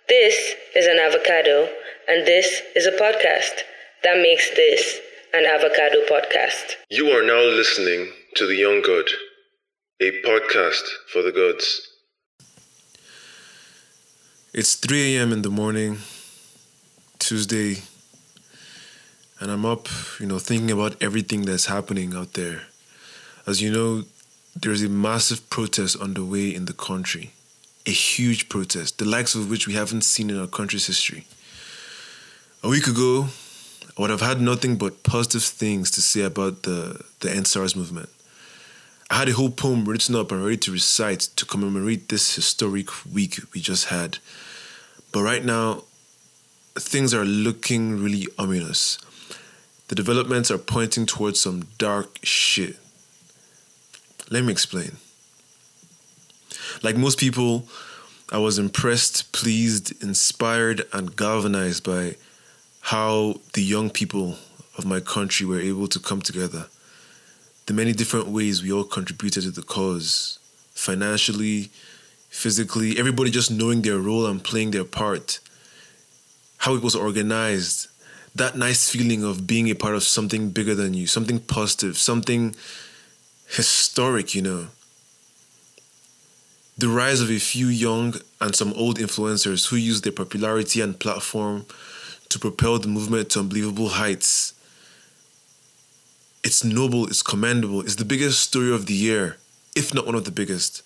This is an avocado, and this is a podcast. That makes this an avocado podcast. You are now listening to The Young God, a podcast for the gods. It's 3 a.m. in the morning, Tuesday, and I'm up, thinking about everything that's happening out there. As you know, there's a massive protest underway in the country. A huge protest, the likes of which we haven't seen in our country's history. A week ago, I would have had nothing but positive things to say about the EndSars movement. I had a whole poem written up and ready to recite to commemorate this historic week we just had. But right now, things are looking really ominous. The developments are pointing towards some dark shit. Let me explain. Like most people, I was impressed, pleased, inspired, and galvanized by how the young people of my country were able to come together. The many different ways we all contributed to the cause, financially, physically, everybody just knowing their role and playing their part. How it was organized, that nice feeling of being a part of something bigger than you, something positive, something historic, The rise of a few young and some old influencers who use their popularity and platform to propel the movement to unbelievable heights. It's noble, it's commendable, it's the biggest story of the year, if not one of the biggest.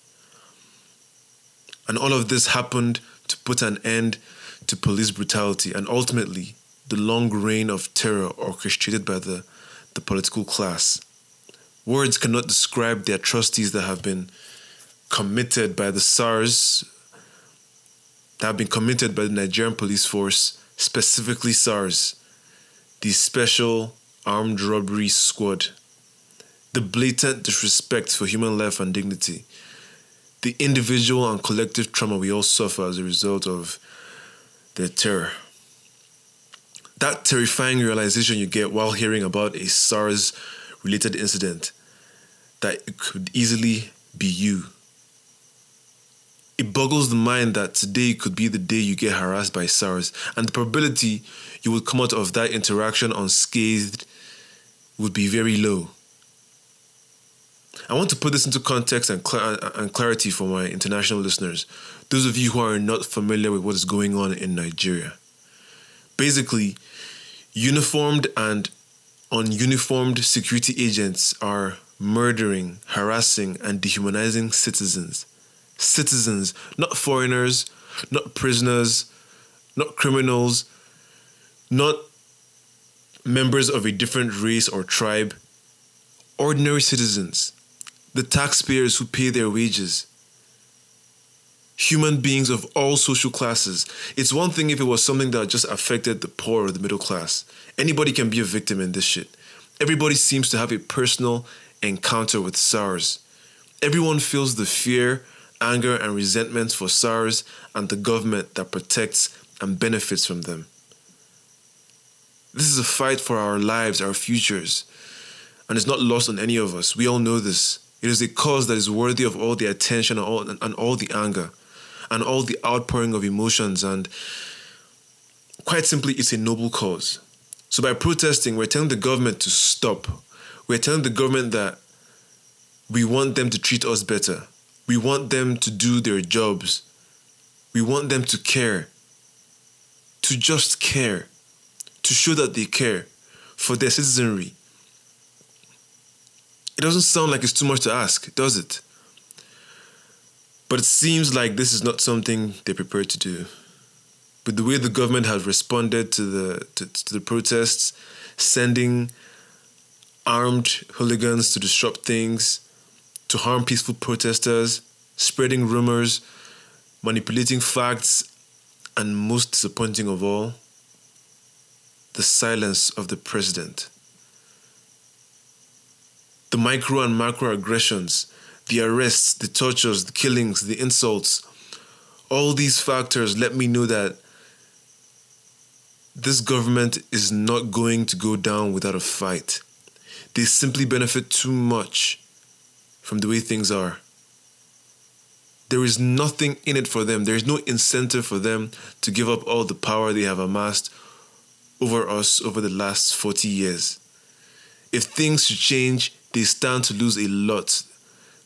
And all of this happened to put an end to police brutality and ultimately the long reign of terror orchestrated by the political class. Words cannot describe the atrocities that have been committed by the SARS, that have been committed by the Nigerian police force, specifically SARS, the Special Armed Robbery Squad, the blatant disrespect for human life and dignity, the individual and collective trauma we all suffer as a result of their terror. That terrifying realization you get while hearing about a SARS-related incident, that it could easily be you. It boggles the mind that today could be the day you get harassed by SARS, and the probability you will come out of that interaction unscathed would be very low. I want to put this into context and clarity for my international listeners, those of you who are not familiar with what is going on in Nigeria. Basically, uniformed and ununiformed security agents are murdering, harassing, and dehumanizing citizens. Citizens, not foreigners, not prisoners, not criminals, not members of a different race or tribe. Ordinary citizens, the taxpayers who pay their wages. Human beings of all social classes. It's one thing if it was something that just affected the poor or the middle class. Anybody can be a victim in this shit. Everybody seems to have a personal encounter with SARS. Everyone feels the fear, anger, and resentment for SARS and the government that protects and benefits from them. This is a fight for our lives, our futures, and it's not lost on any of us. We all know this. It is a cause that is worthy of all the attention and all the anger and all the outpouring of emotions, and quite simply, it's a noble cause. So by protesting, we're telling the government to stop. We're telling the government that we want them to treat us better. We want them to do their jobs. We want them to care. To just care. To show that they care for their citizenry. It doesn't sound like it's too much to ask, does it? But it seems like this is not something they're prepared to do. With the way the government has responded to the protests, sending armed hooligans to disrupt things, to harm peaceful protesters, spreading rumors, manipulating facts, and most disappointing of all, the silence of the president. The micro and macro aggressions, the arrests, the tortures, the killings, the insults, all these factors let me know that this government is not going to go down without a fight. They simply benefit too much from the way things are. there is nothing in it for them. There is no incentive for them to give up all the power they have amassed over us over the last 40 years. If things should change, they stand to lose a lot.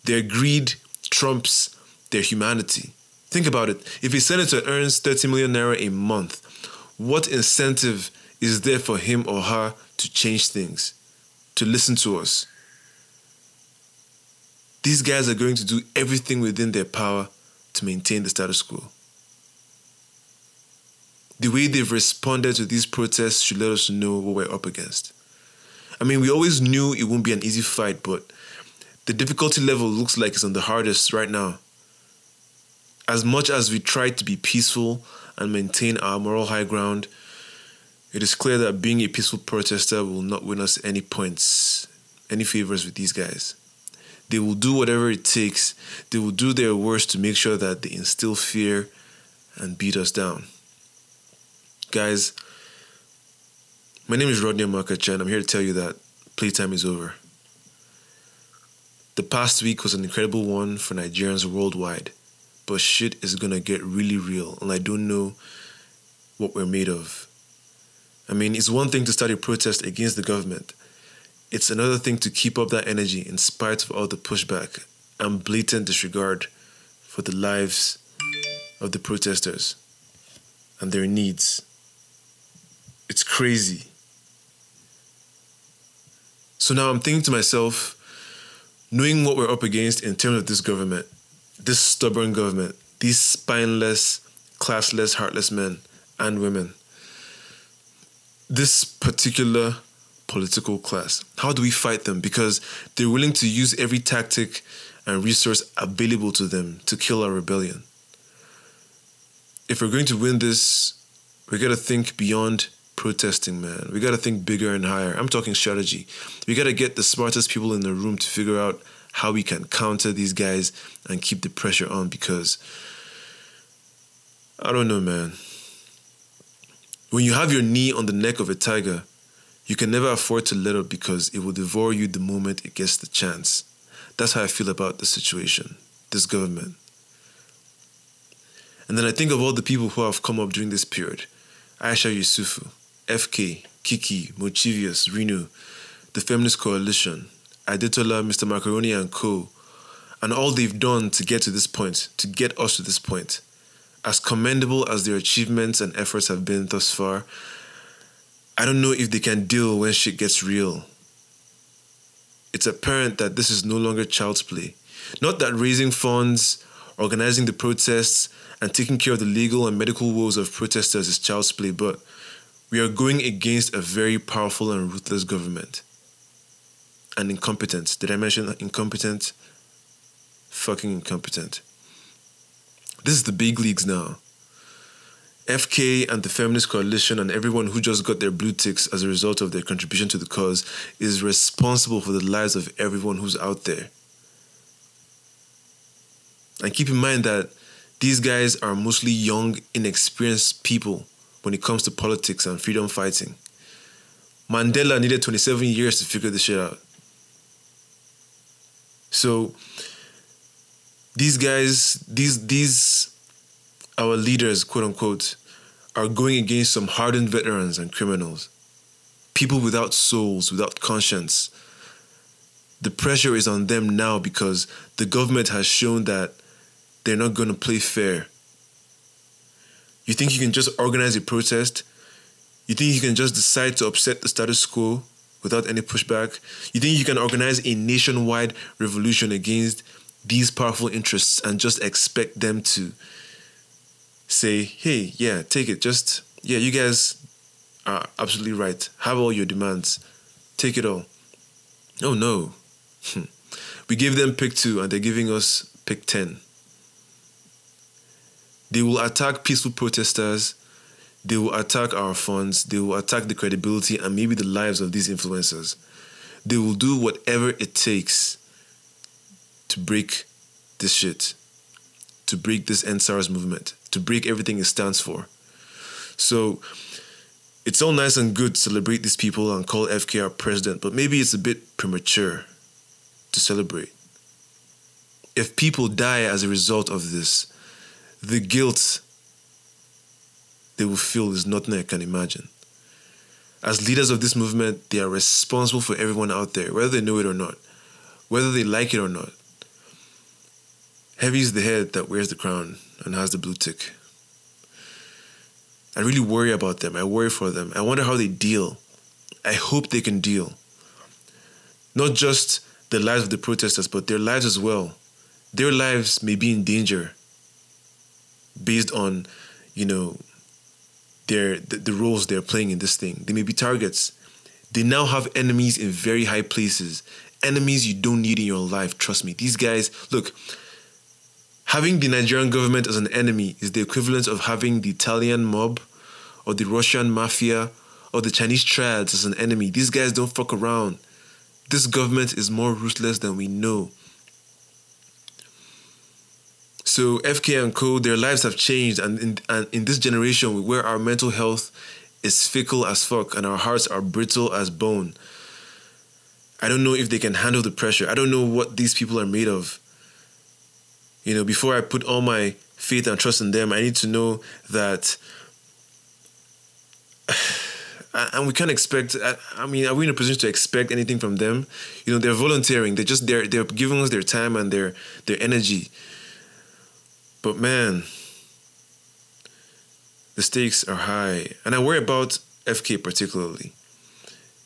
Their greed trumps their humanity. Think about it. If a senator earns 30 million naira a month, what incentive is there for him or her to change things, to listen to us? These guys are going to do everything within their power to maintain the status quo. The way they've responded to these protests should let us know what we're up against. I mean, we always knew it won't be an easy fight, but the difficulty level looks like it's on the hardest right now. As much as we try to be peaceful and maintain our moral high ground, it is clear that being a peaceful protester will not win us any points, any favors with these guys. They will do whatever it takes. They will do their worst to make sure that they instill fear and beat us down. Guys, my name is Rodney Amakacha, and I'm here to tell you that playtime is over. The past week was an incredible one for Nigerians worldwide, but shit is gonna get really real, and I don't know what we're made of. I mean, it's one thing to start a protest against the government. It's another thing to keep up that energy in spite of all the pushback and blatant disregard for the lives of the protesters and their needs. It's crazy. So now I'm thinking to myself, knowing what we're up against in terms of this government, this stubborn government, these spineless, classless, heartless men and women, this particular political class, how do we fight them? Because they're willing to use every tactic and resource available to them to kill our rebellion. If we're going to win this, we got to think beyond protesting, man. We got to think bigger and higher. I'm talking strategy. We got to get the smartest people in the room to figure out how we can counter these guys and keep the pressure on, because I don't know, man. When you have your knee on the neck of a tiger, you can never afford to let up, because it will devour you the moment it gets the chance. That's how I feel about the situation, this government. And then I think of all the people who have come up during this period. Aisha Yusufu, FK, Kiki, Mochivius, Renu, the Feminist Coalition, Adetola, Mr. Macaroni and Co., and all they've done to get to this point, to get us to this point. As commendable as their achievements and efforts have been thus far, I don't know if they can deal when shit gets real. It's apparent that this is no longer child's play. Not that raising funds, organizing the protests, and taking care of the legal and medical woes of protesters is child's play, but we are going against a very powerful and ruthless government. And incompetent. Did I mention incompetent? Fucking incompetent. This is the big leagues now. FK and the Feminist Coalition and everyone who just got their blue ticks as a result of their contribution to the cause is responsible for the lives of everyone who's out there. And keep in mind that these guys are mostly young, inexperienced people when it comes to politics and freedom fighting. Mandela needed 27 years to figure this shit out. So these guys, these our leaders, quote unquote, are going against some hardened veterans and criminals. People without souls, without conscience. The pressure is on them now because the government has shown that they're not going to play fair. You think you can just organize a protest? You think you can just decide to upset the status quo without any pushback? You think you can organize a nationwide revolution against these powerful interests and just expect them to say, hey, yeah, take it. Just, yeah, you guys are absolutely right. Have all your demands. Take it all. Oh, no. We gave them pick 2 and they're giving us pick 10. They will attack peaceful protesters. They will attack our funds. They will attack the credibility and maybe the lives of these influencers. They will do whatever it takes to break this shit, to break this EndSars movement, to break everything it stands for. So it's all nice and good to celebrate these people and call FK our president, but maybe it's a bit premature to celebrate. if people die as a result of this, the guilt they will feel is nothing I can imagine. As leaders of this movement, they are responsible for everyone out there, whether they know it or not, whether they like it or not. Heavy is the head that wears the crown and has the blue tick. I really worry about them. I worry for them. I wonder how they deal. I hope they can deal. Not just the lives of the protesters, but their lives as well. Their lives may be in danger based on, the roles they're playing in this thing. They may be targets. They now have enemies in very high places. Enemies you don't need in your life, trust me. These guys, look, having the Nigerian government as an enemy is the equivalent of having the Italian mob or the Russian mafia or the Chinese triads as an enemy. These guys don't fuck around. This government is more ruthless than we know. So FK and co, their lives have changed, and in this generation where our mental health is fickle as fuck and our hearts are brittle as bone, I don't know if they can handle the pressure. I don't know what these people are made of. Before I put all my faith and trust in them, I need to know that. And we can't expect. Are we in a position to expect anything from them? They're volunteering. They're giving us their time and their energy. But man, the stakes are high, and I worry about FK particularly.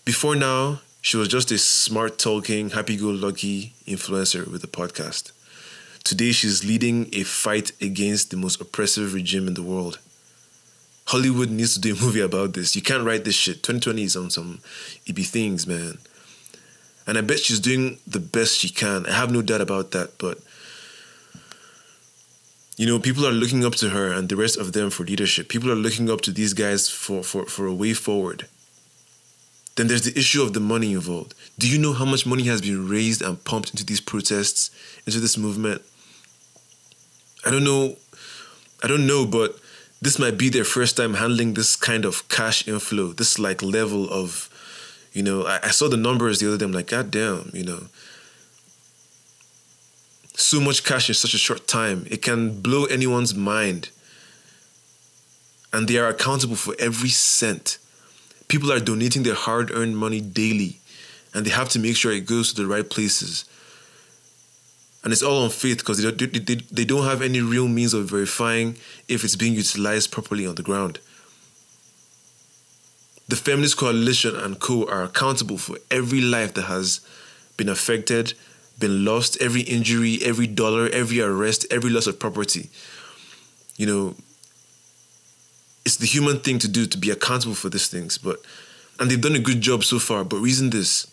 Before now, she was just a smart-talking, happy-go-lucky influencer with a podcast. Today, she's leading a fight against the most oppressive regime in the world. Hollywood needs to do a movie about this. You can't write this shit. 2020 is on some EB things, man. And I bet she's doing the best she can. I have no doubt about that. But, people are looking up to her and the rest of them for leadership. People are looking up to these guys for a way forward. Then there's the issue of the money involved. Do you know how much money has been raised and pumped into these protests, into this movement? I don't know, but this might be their first time handling this kind of cash inflow, this level of, I saw the numbers the other day, I'm like, God damn, so much cash in such a short time. It can blow anyone's mind. And they are accountable for every cent. People are donating their hard-earned money daily, and they have to make sure it goes to the right places. And it's all on faith because they don't have any real means of verifying if it's being utilized properly on the ground. The Feminist Coalition and co are accountable for every life that has been affected, been lost, every injury, every dollar, every arrest, every loss of property. It's the human thing to do, to be accountable for these things. And they've done a good job so far. But reason this.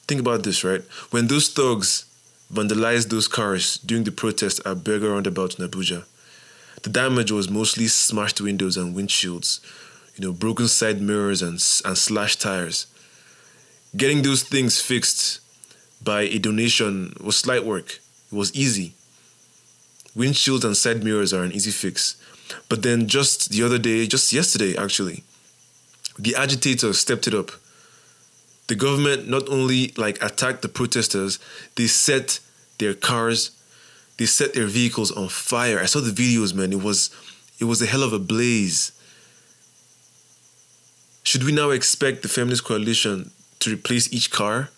Think about this, right? When those thugs vandalized those cars during the protest at Berger Roundabout in Abuja, the damage was mostly smashed windows and windshields, broken side mirrors and slashed tires. Getting those things fixed by a donation was slight work. It was easy. Windshields and side mirrors are an easy fix. But then just yesterday actually, the agitators stepped it up. The government not only attacked the protesters, they set their cars, they set their vehicles on fire. I saw the videos, man. It was a hell of a blaze. Should we now expect the Feminist Coalition to replace each car?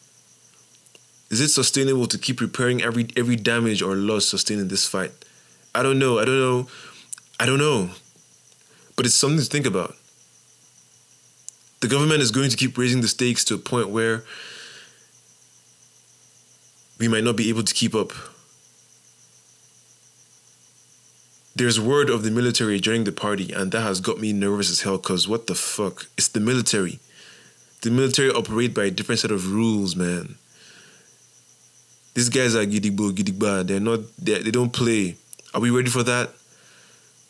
Is it sustainable to keep repairing every damage or loss sustained in this fight? I don't know. But it's something to think about. The government is going to keep raising the stakes to a point where we might not be able to keep up. There's word of the military joining the party, and that has got me nervous as hell, because what the fuck? It's the military. The military operate by a different set of rules, man. These guys are gidigba. They don't play. Are we ready for that?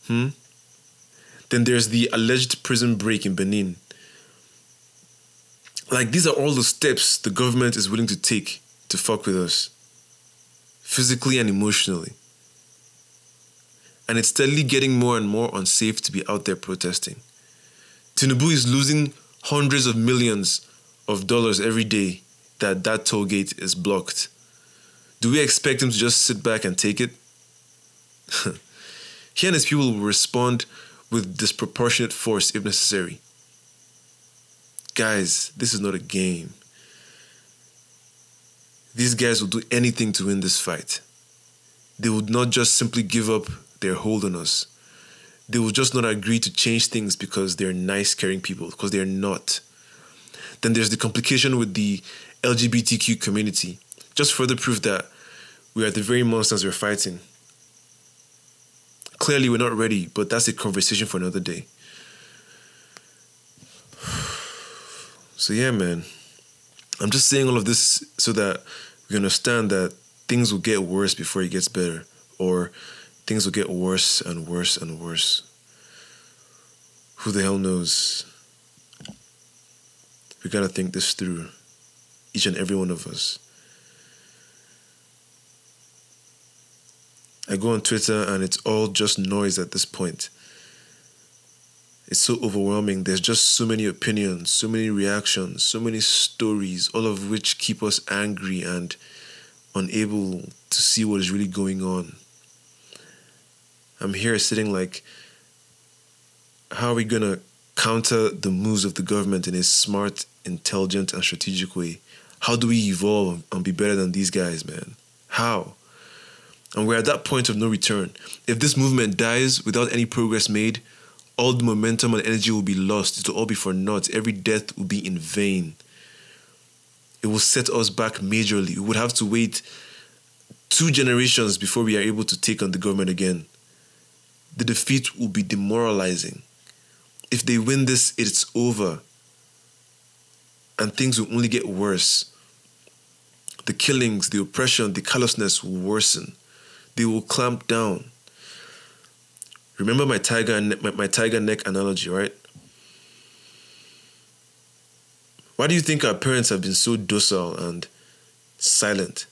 Then there's the alleged prison break in Benin. These are all the steps the government is willing to take to fuck with us, physically and emotionally. And it's steadily getting more and more unsafe to be out there protesting. Tinubu is losing hundreds of millions of dollars every day that toll gate is blocked. Do we expect him to just sit back and take it? He and his people will respond with disproportionate force if necessary. Guys, this is not a game. These guys will do anything to win this fight. They would not just simply give up their hold on us. They will just not agree to change things because they're nice, caring people, because they're not. Then there's the complication with the LGBTQ community. Just further proof that we are the very monsters we're fighting. Clearly, we're not ready, but that's a conversation for another day. So yeah, man. I'm just saying all of this so that we understand that things will get worse before it gets better. Or things will get worse and worse and worse. Who the hell knows? We gotta think this through. Each and every one of us. I go on Twitter and it's all just noise at this point. It's so overwhelming. There's just so many opinions, so many reactions, so many stories, all of which keep us angry and unable to see what is really going on. I'm here sitting like, how are we going to counter the moves of the government in a smart, intelligent, and strategic way? How do we evolve and be better than these guys, man? How? And we're at that point of no return. If this movement dies without any progress made, all the momentum and energy will be lost. It will all be for naught. Every death will be in vain. It will set us back majorly. We would have to wait 2 generations before we are able to take on the government again. The defeat will be demoralizing. If they win this, it's over. And things will only get worse. The killings, the oppression, the callousness will worsen. They will clamp down. Remember my tiger neck analogy, right? Why do you think our parents have been so docile and silent?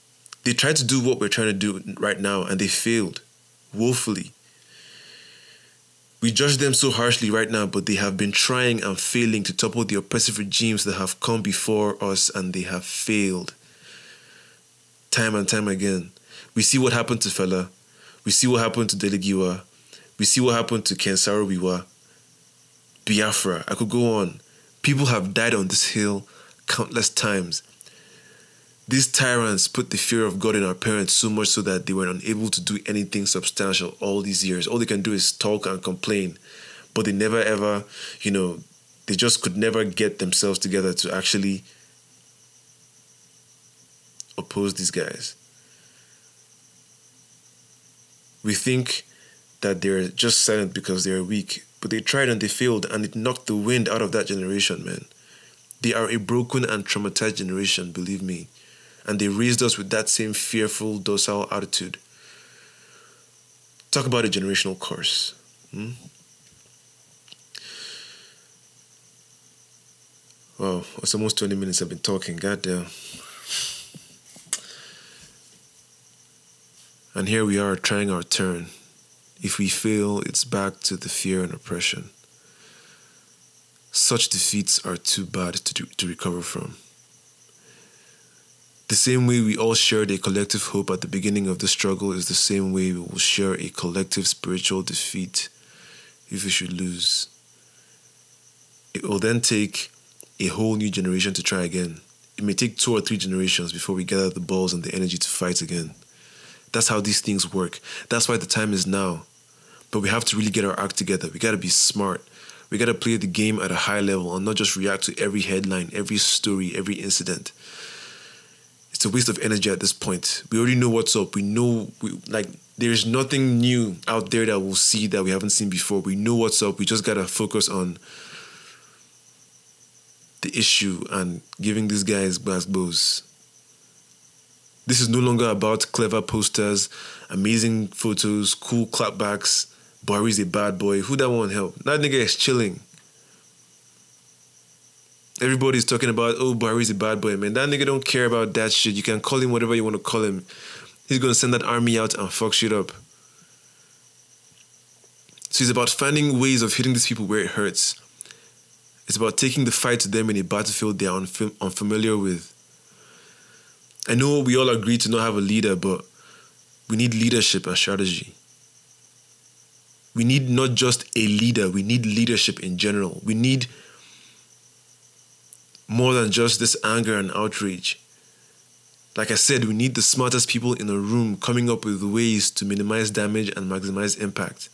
They tried to do what we're trying to do right now, and they failed woefully. We judge them so harshly right now, but they have been trying and failing to topple the oppressive regimes that have come before us, and they have failed. Time and time again. We see what happened to Fela. We see what happened to Delegiwa. We see what happened to Kensaro Wiwa. Biafra. I could go on. People have died on this hill countless times. These tyrants put the fear of God in our parents so much so that they were unable to do anything substantial all these years. All they can do is talk and complain. But they never ever, they just could never get themselves together to actually oppose these guys. We think that they're just silent because they're weak, but they tried and they failed, and it knocked the wind out of that generation, man. They are a broken and traumatized generation, believe me, and they raised us with that same fearful, docile attitude. Talk about a generational curse. Wow, it's almost 20 minutes I've been talking, goddamn. And here we are trying our turn. If we fail, it's back to the fear and oppression. Such defeats are too bad to recover from. The same way we all shared a collective hope at the beginning of the struggle is the same way we will share a collective spiritual defeat if we should lose. It will then take a whole new generation to try again. It may take 2 or 3 generations before we gather the balls and the energy to fight again. That's how these things work. That's why the time is now. But we have to really get our act together. We got to be smart. We got to play the game at a high level and not just react to every headline, every story, every incident. It's a waste of energy at this point. We already know what's up. We know, there's nothing new out there that we'll see that we haven't seen before. We know what's up. We just got to focus on the issue and giving these guys bows. This is no longer about clever posters, amazing photos, cool clapbacks. Buhari's a bad boy. Who that won't help? That nigga is chilling. Everybody's talking about, Buhari's a bad boy, man. That nigga don't care about that shit. You can call him whatever you want to call him. He's going to send that army out and fuck shit up. So it's about finding ways of hitting these people where it hurts. It's about taking the fight to them in a battlefield they are unfamiliar with. I know we all agree to not have a leader, but we need leadership and strategy. We need not just a leader, we need leadership in general. We need more than just this anger and outrage. Like I said, we need the smartest people in a room coming up with ways to minimize damage and maximize impact.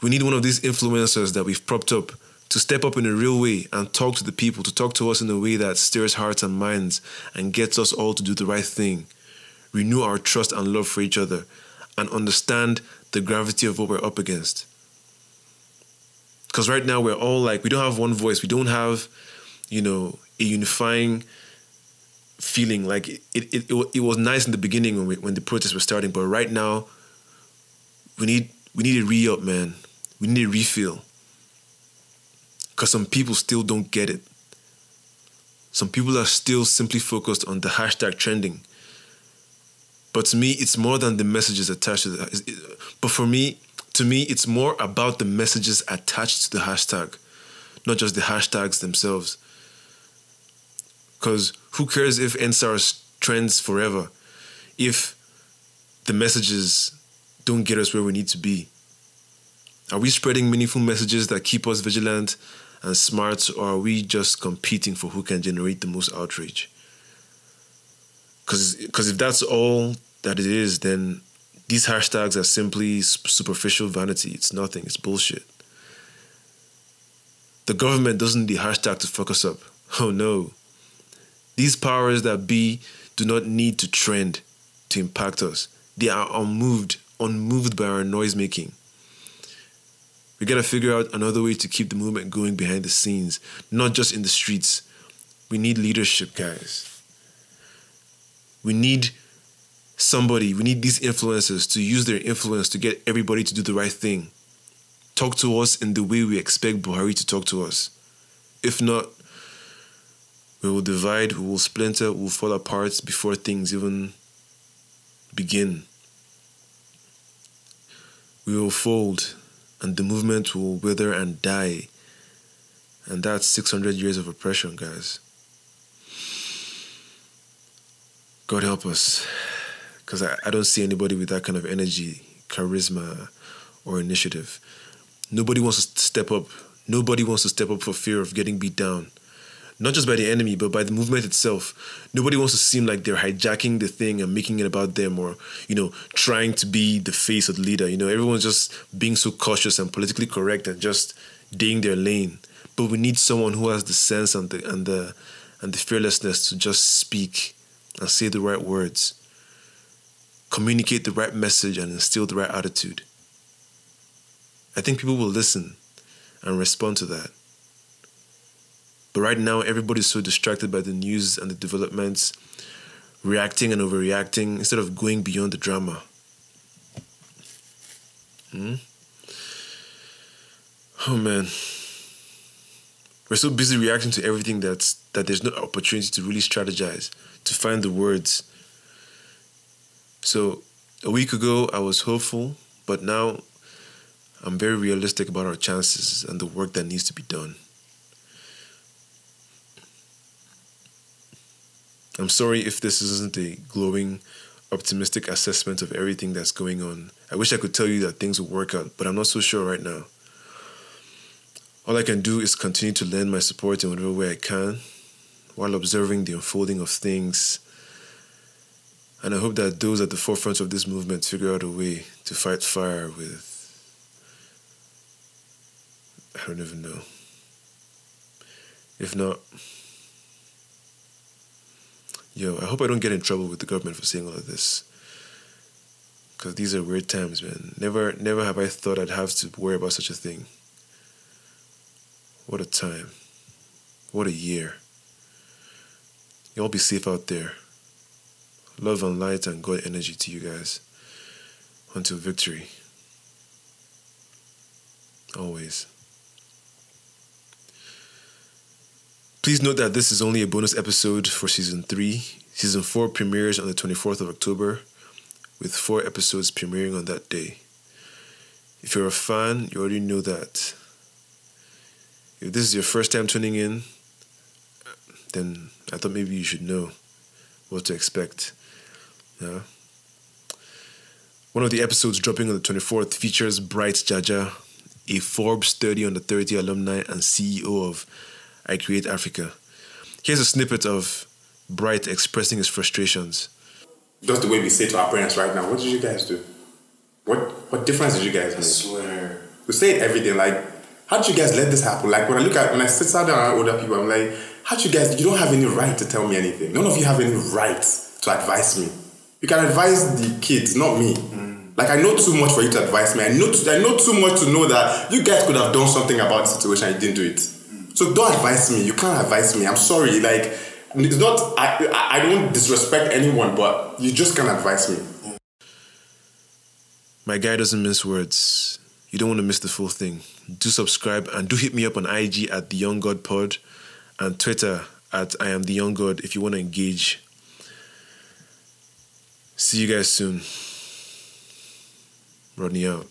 We need one of these influencers that we've propped up to step up in a real way and talk to the people, to talk to us in a way that stirs hearts and minds and gets us all to do the right thing, renew our trust and love for each other, and understand the gravity of what we're up against. Because right now we're all like, we don't have one voice. We don't have, a unifying feeling. Like it was nice in the beginning when the protests were starting, but right now we need a re-up, man. We need a refill. Because some people still don't get it. Some people are still simply focused on the hashtag trending. But to me, it's more than the messages attached to that. But to me, it's more about the messages attached to the hashtag, not just the hashtags themselves. Because who cares if EndSars trends forever if the messages don't get us where we need to be? Are we spreading meaningful messages that keep us vigilant and smart, or are we just competing for who can generate the most outrage? Because if that's all that it is, then these hashtags are simply superficial vanity. It's nothing. It's bullshit. The government doesn't need the hashtag to fuck us up. Oh no. These powers that be do not need to trend to impact us. They are unmoved by our noise making. We gotta figure out another way to keep the movement going behind the scenes, not just in the streets. We need leadership, guys. We need these influencers to use their influence to get everybody to do the right thing. Talk to us in the way we expect Buhari to talk to us. If not, we will divide, we will splinter, we will fall apart before things even begin. We will fold, and the movement will wither and die. And that's 600 years of oppression, guys. God help us. Because I don't see anybody with that kind of energy, charisma, or initiative. Nobody wants to step up. Nobody wants to step up for fear of getting beat down. Not just by the enemy, but by the movement itself. Nobody wants to seem like they're hijacking the thing and making it about them, or, trying to be the face of the leader. Everyone's just being so cautious and politically correct and just staying their lane. But we need someone who has the sense and the fearlessness to just speak and say the right words, communicate the right message, and instill the right attitude. I think people will listen and respond to that. But right now, everybody's so distracted by the news and the developments, reacting and overreacting instead of going beyond the drama. Oh man. We're so busy reacting to everything that there's no opportunity to really strategize, to find the words. So a week ago, I was hopeful, but now I'm very realistic about our chances and the work that needs to be done. I'm sorry if this isn't a glowing, optimistic assessment of everything that's going on. I wish I could tell you that things will work out, but I'm not so sure right now. All I can do is continue to lend my support in whatever way I can while observing the unfolding of things. And I hope that those at the forefront of this movement figure out a way to fight fire with, I don't even know. If not, I hope I don't get in trouble with the government for saying all of this. Because these are weird times, man. Never have I thought I'd have to worry about such a thing. What a time. What a year. Y'all be safe out there. Love and light and God energy to you guys. Until victory. Always. Please note that this is only a bonus episode for Season 3. Season 4 premieres on the 24th of October, with 4 episodes premiering on that day. If you're a fan, you already know that. If this is your first time tuning in, then I thought maybe you should know. what to expect. Yeah. One of the episodes dropping on the 24th features Bright Jaja, a Forbes 30 under 30 alumni and CEO of I Create Africa. Here's a snippet of Bright expressing his frustrations. Just the way we say to our parents right now, what did you guys do? What difference did you guys make? I swear. We say it every day, like, how did you guys let this happen? Like, when I sit down around older people, I'm like, how did you guys, you don't have any right to tell me anything. None of you have any right to advise me. You can advise the kids, not me. Like, I know too much for you to advise me. I know too much to know that you guys could have done something about the situation and you didn't do it. So don't advise me. You can't advise me. I'm sorry. Like, it's not, I don't disrespect anyone, but you just can't advise me. My guy doesn't mince words. You don't want to miss the full thing. Do subscribe and do hit me up on IG at The Young God Pod and Twitter at I Am The Young God if you want to engage. See you guys soon. Rodney out.